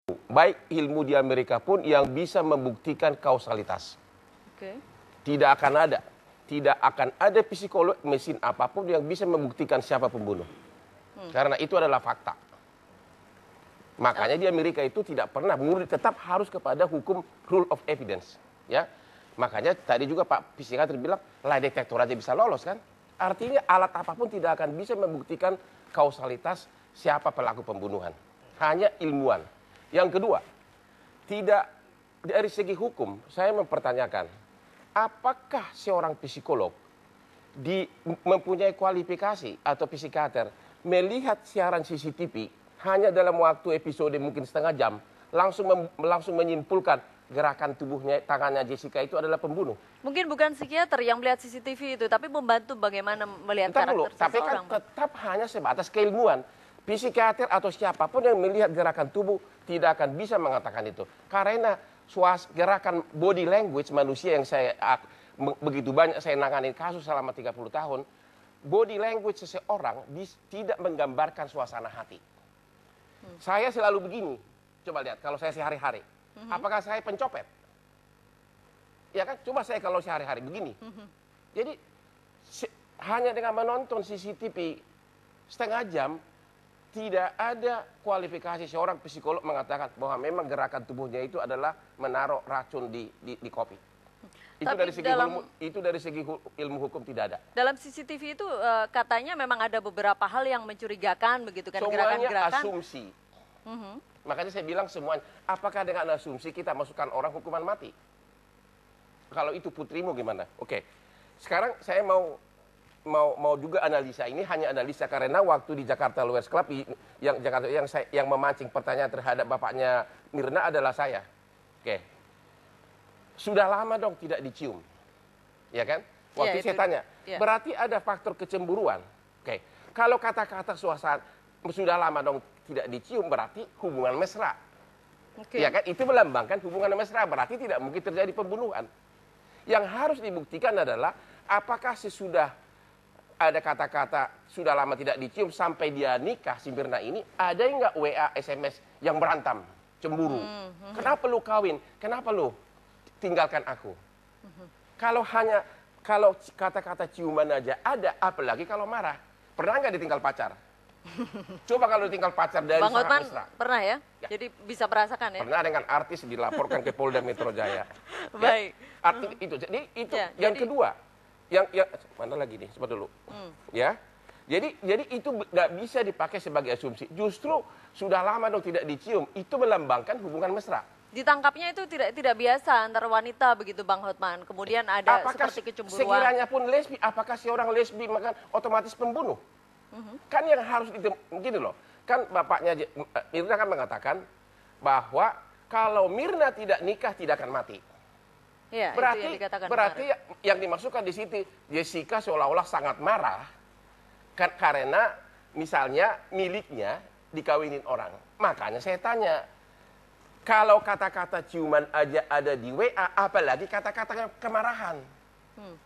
baik ilmu di Amerika pun yang bisa membuktikan kausalitas. Tidak akan ada psikolog mesin apapun yang bisa membuktikan siapa pembunuh. Karena itu adalah fakta. Makanya di Amerika itu tidak pernah, tetap harus kepada hukum rule of evidence. Ya, makanya tadi juga Pak psikiater bilang lie detektor aja bisa lolos kan? Artinya alat apapun tidak akan bisa membuktikan kausalitas siapa pelaku pembunuhan. Hanya ilmuwan. Yang kedua, tidak dari segi hukum, saya mempertanyakan, apakah seorang psikolog mempunyai kualifikasi atau psikiater melihat siaran CCTV hanya dalam waktu episode mungkin setengah jam, langsung menyimpulkan gerakan tubuhnya, tangannya Jessica itu adalah pembunuh. Mungkin bukan psikiater yang melihat CCTV itu, tapi membantu bagaimana melihat karakter seseorang. Tapi kan tetap hanya sebatas keilmuan. Psikiater atau siapapun yang melihat gerakan tubuh tidak akan bisa mengatakan itu. Karena gerakan body language manusia yang begitu banyak saya nangani kasus selama 30 tahun, body language seseorang tidak menggambarkan suasana hati. Saya selalu begini, coba lihat kalau saya sehari-hari. Apakah saya pencopet? Ya kan, coba saya kalau sehari-hari begini. Jadi hanya dengan menonton CCTV setengah jam, tidak ada kualifikasi seorang psikolog mengatakan bahwa memang gerakan tubuhnya itu adalah menaruh racun di kopi. Itu dari segi ilmu hukum tidak ada. Dalam CCTV itu katanya memang ada beberapa hal yang mencurigakan begitu kan, gerakan-gerakan. Semuanya asumsi. Makanya saya bilang semuanya, apakah dengan asumsi kita masukkan orang hukuman mati? Kalau itu putrimu gimana? Oke. Sekarang saya mau juga analisa ini, hanya analisa karena waktu di Jakarta Lawyers Club yang memancing pertanyaan terhadap bapaknya Mirna adalah saya. Oke. Sudah lama dong tidak dicium. Ya kan? Waktu saya tanya, berarti ada faktor kecemburuan. Oke. Kalau kata-kata suasana sudah lama dong tidak dicium berarti hubungan mesra. Ya kan? Itu melambangkan hubungan mesra, berarti tidak mungkin terjadi pembunuhan. Yang harus dibuktikan adalah apakah sesudah ada kata-kata sudah lama tidak dicium sampai dia nikah si Mirna ini, ada nggak WA, SMS yang berantem, cemburu? Kenapa lu kawin? Kenapa lu tinggalkan aku? Kalau kata-kata ciuman aja ada, apalagi kalau marah. Pernah nggak ditinggal pacar? Coba kalau ditinggal pacar dari Bang Hotman mesra. pernah ya? Jadi bisa merasakan ya? Pernah dengan artis dilaporkan ke Polda Metro Jaya. Baik. Ya? Arti itu. Jadi itu yang kedua. Yang mana lagi nih? Coba dulu. Ya. Jadi itu nggak bisa dipakai sebagai asumsi. Justru sudah lama dong tidak dicium, itu melambangkan hubungan mesra. Ditangkapnya itu tidak biasa antar wanita begitu Bang Hotman. Kemudian ada seperti kecemburuan. Sekiranya pun lesbi, apakah seorang lesbi maka otomatis pembunuh? Kan yang harus gini loh. Kan bapaknya Mirna kan mengatakan bahwa kalau Mirna tidak nikah tidak akan mati. Ya, berarti yang dimasukkan di situ Jessica seolah-olah sangat marah karena misalnya miliknya dikawinin orang. Makanya saya tanya, kalau kata-kata ciuman aja ada di WA, apalagi kata-kata kemarahan.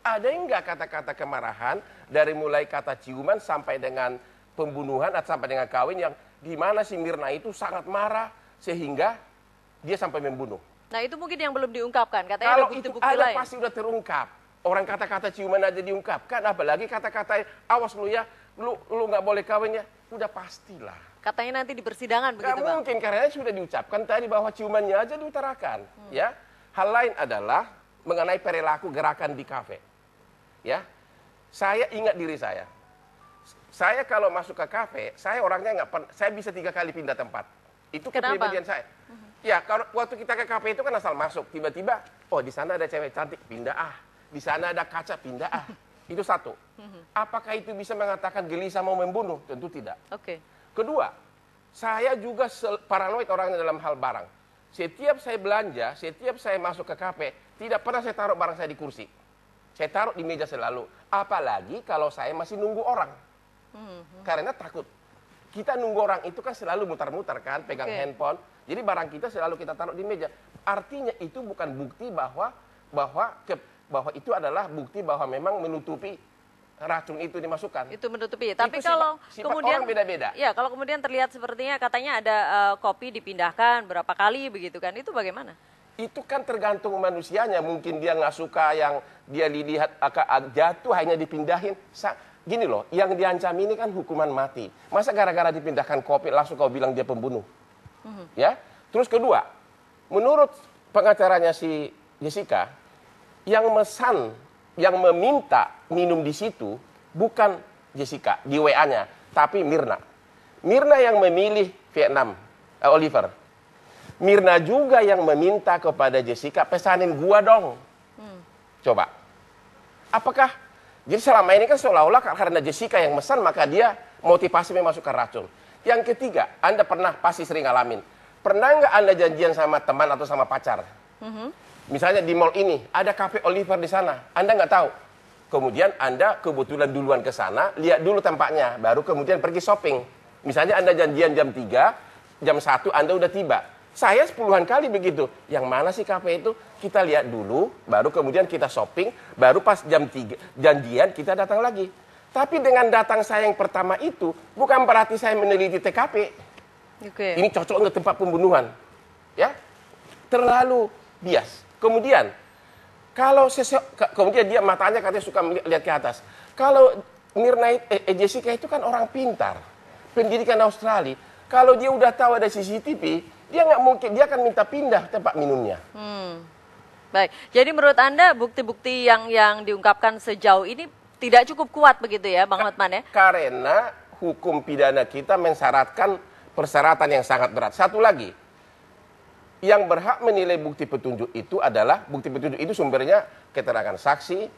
Ada enggak kata-kata kemarahan dari mulai kata ciuman sampai dengan pembunuhan atau sampai dengan kawin yang di mana si Mirna itu sangat marah sehingga dia sampai membunuh. Nah itu mungkin yang belum diungkapkan, katanya kalau ada bukti-bukti ada lain. pasti udah terungkap. Orang kata-kata ciuman aja diungkapkan, apalagi kata-kata awas lu ya, lu nggak boleh kawin ya, udah pastilah. Katanya nanti di persidangan begitu Bang. Mungkin karena sudah diucapkan tadi bahwa ciumannya aja diutarakan. Ya, hal lain adalah mengenai perilaku gerakan di kafe. Ya, saya ingat diri saya. Saya kalau masuk ke kafe, saya orangnya nggak pernah, saya bisa 3 kali pindah tempat. Itu kepribadian saya. Ya, kalau waktu kita ke kafe itu kan asal masuk, tiba-tiba, oh di sana ada cewek cantik, pindah di sana ada kaca, pindah Itu satu. Apakah itu bisa mengatakan gelisah mau membunuh? Tentu tidak. Kedua, saya juga paranoid orangnya dalam hal barang. Setiap saya belanja, setiap saya masuk ke kafe, tidak pernah saya taruh barang saya di kursi. Saya taruh di meja selalu. Apalagi kalau saya masih nunggu orang. Karena takut. Kita nunggu orang itu kan selalu mutar-mutar kan, pegang handphone. Jadi barang kita selalu kita taruh di meja. Artinya itu bukan bukti bahwa itu adalah bukti bahwa memang menutupi racun itu dimasukkan. Itu menutupi. Tapi itu kalau sifat kemudian orang beda-beda. Ya, kalau kemudian terlihat sepertinya katanya ada kopi dipindahkan berapa kali begitu kan? Itu bagaimana? Itu kan tergantung manusianya. Mungkin dia nggak suka yang dia lihat jatuh hanya dipindahin. Gini loh, yang diancam ini kan hukuman mati. Masa gara-gara dipindahkan kopi langsung kau bilang dia pembunuh? Ya. Terus kedua, menurut pengacaranya si Jessica, yang meminta minum di situ bukan Jessica di WA-nya, tapi Mirna. Mirna yang memilih Vietnam, Oliver. Mirna juga yang meminta kepada Jessica, pesanin gua dong. Coba. Apakah, jadi selama ini kan seolah-olah karena Jessica yang mesan, maka dia motivasi memasukkan racun. Yang ketiga, Anda pasti sering ngalamin. Pernah nggak Anda janjian sama teman atau sama pacar? Misalnya di mall ini, ada cafe Oliver di sana. Anda nggak tahu. Kemudian Anda kebetulan duluan ke sana, lihat dulu tempatnya. Baru kemudian pergi shopping. Misalnya Anda janjian jam 3, jam 1 Anda udah tiba. Saya 10-an kali begitu. Yang mana sih cafe itu? Kita lihat dulu, baru kemudian kita shopping, baru pas jam 3 janjian kita datang lagi. Tapi dengan datang saya yang pertama itu, bukan berarti saya meneliti TKP. Ini cocok untuk tempat pembunuhan. Ya, terlalu bias. Kemudian, kemudian dia matanya katanya suka melihat ke atas. Kalau Jessica itu kan orang pintar, pendidikan Australia. Kalau dia udah tahu ada CCTV, dia nggak mungkin, dia akan minta pindah tempat minumnya. Baik, jadi menurut Anda bukti-bukti yang diungkapkan sejauh ini tidak cukup kuat begitu ya, Bang Hotman ya? Karena hukum pidana kita mensyaratkan persyaratan yang sangat berat. Satu lagi, yang berhak menilai bukti petunjuk itu adalah, bukti petunjuk itu sumbernya keterangan saksi,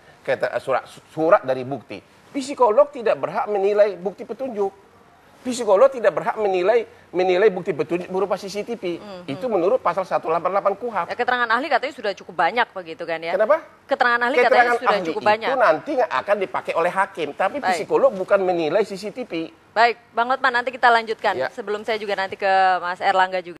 surat dari bukti. Psikolog tidak berhak menilai bukti petunjuk. Psikolog tidak berhak menilai bukti petunjuk berupa CCTV. Itu menurut pasal 188 KUHP. Ya, keterangan ahli katanya sudah cukup banyak begitu kan ya? Kenapa? Keterangan ahli katanya sudah cukup banyak. Itu nanti akan dipakai oleh hakim. Tapi psikolog bukan menilai CCTV. Baik, Bang Hotman nanti kita lanjutkan. Sebelum saya juga nanti ke Mas Erlangga juga.